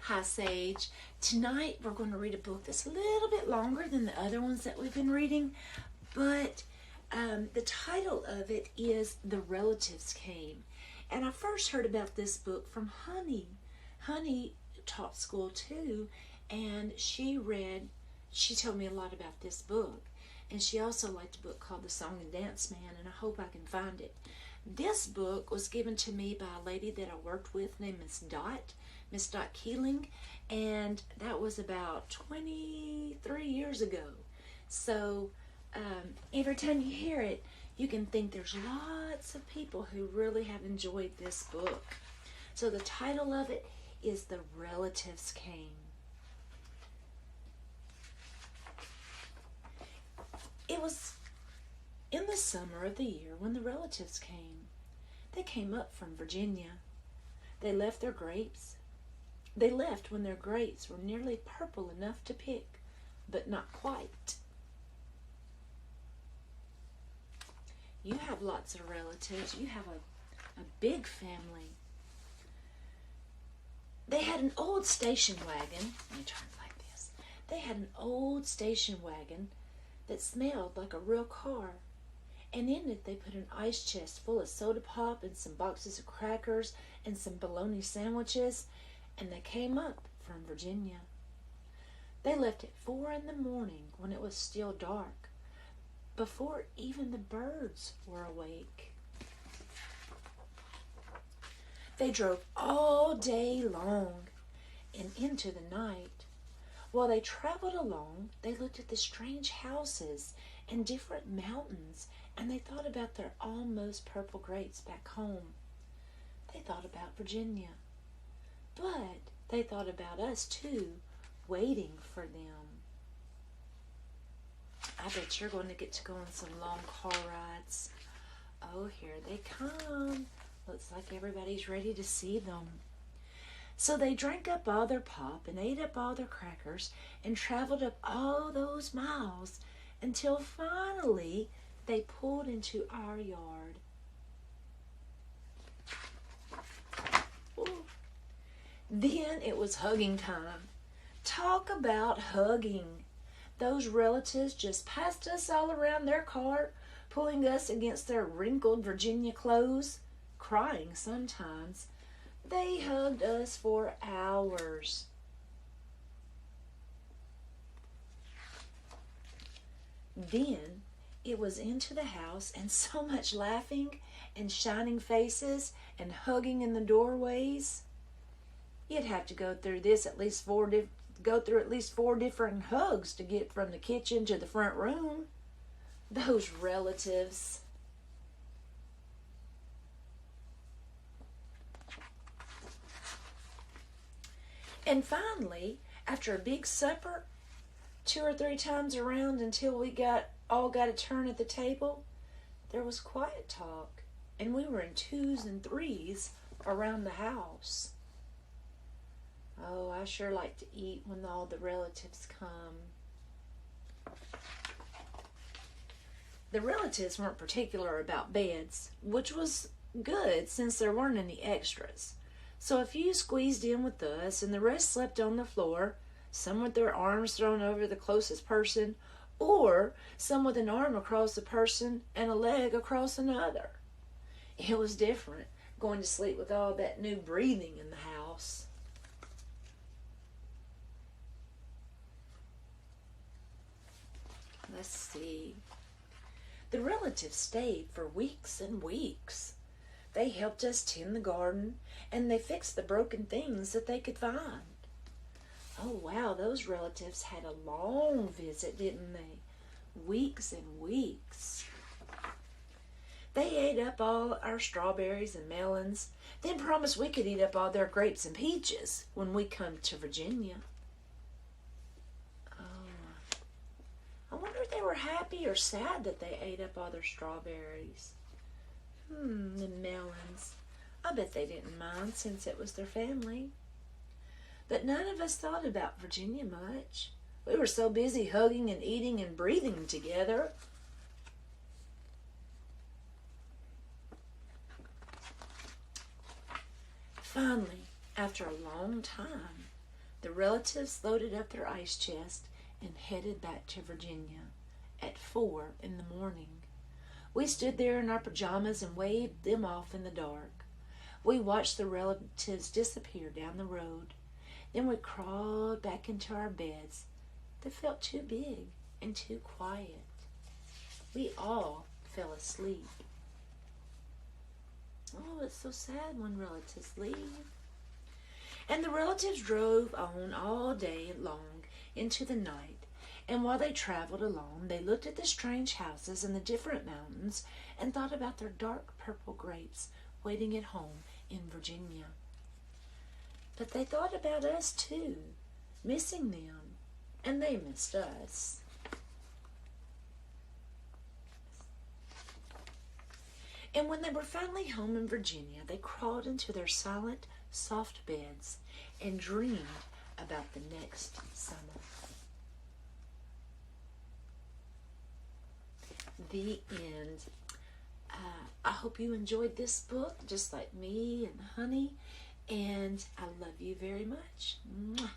Hi, Sage. Tonight we're going to read a book that's a little bit longer than the other ones that we've been reading, but the title of it is The Relatives Came. And I first heard about this book from Honey. Honey taught school too, and she told me a lot about this book. And she also liked a book called The Song and Dance Man, and I hope I can find it. This book was given to me by a lady that I worked with named Miss Dot Keeling, and that was about 23 years ago. So every time you hear it, you can think there's lots of people who really have enjoyed this book. So the title of it is The Relatives Came. It was in the summer of the year when the relatives came. They came up from Virginia. They left their grapes. They left when their grapes were nearly purple enough to pick, but not quite. You have lots of relatives. You have a big family. They had an old station wagon. Let me turn it like this. They had an old station wagon that smelled like a real car. And in it they put an ice chest full of soda pop and some boxes of crackers and some bologna sandwiches, and they came up from Virginia. They left at 4 in the morning when it was still dark, before even the birds were awake. They drove all day long and into the night. While they traveled along, they looked at the strange houses and different mountains, and they thought about their almost purple grapes back home. They thought about Virginia. But they thought about us too, waiting for them. I bet you're going to get to go on some long car rides. Oh, here they come. Looks like everybody's ready to see them. So they drank up all their pop and ate up all their crackers and traveled up all those miles until finally they pulled into our yard. Ooh. Then it was hugging time. Talk about hugging. Those relatives just passed us all around their cart, pulling us against their wrinkled Virginia clothes, crying sometimes. They hugged us for hours. Then it was into the house, and so much laughing and shining faces and hugging in the doorways. You'd have to go through at least four different hugs to get from the kitchen to the front room. Those relatives. And finally, after a big supper, 2 or 3 times around until we all got a turn at the table, there was quiet talk, and we were in 2s and 3s around the house. Oh, I sure like to eat when all the relatives come. The relatives weren't particular about beds, which was good since there weren't any extras. So a few squeezed in with us, and the rest slept on the floor, some with their arms thrown over the closest person, or some with an arm across a person and a leg across another. It was different, going to sleep with all that new breathing in the house. Let's see. The relatives stayed for weeks and weeks. They helped us tend the garden, and they fixed the broken things that they could find. Oh, wow, those relatives had a long visit, didn't they? Weeks and weeks. They ate up all our strawberries and melons, then promised we could eat up all their grapes and peaches when we come to Virginia. Oh, I wonder if they were happy or sad that they ate up all their strawberries. The melons. I bet they didn't mind since it was their family. But none of us thought about Virginia much. We were so busy hugging and eating and breathing together. Finally, after a long time, The relatives loaded up their ice chest and headed back to Virginia at 4 in the morning. We stood there in our pajamas and waved them off in the dark. We watched the relatives disappear down the road. Then we crawled back into our beds that felt too big and too quiet. We all fell asleep. Oh, it's so sad when relatives leave. And the relatives drove on all day long into the night. And while they traveled along, they looked at the strange houses and the different mountains and thought about their dark purple grapes waiting at home in Virginia. But they thought about us too, missing them, and they missed us. And when they were finally home in Virginia, they crawled into their silent, soft beds and dreamed about the next summer. The end. I hope you enjoyed this book, just like me and Honey, and I love you very much. Mwah.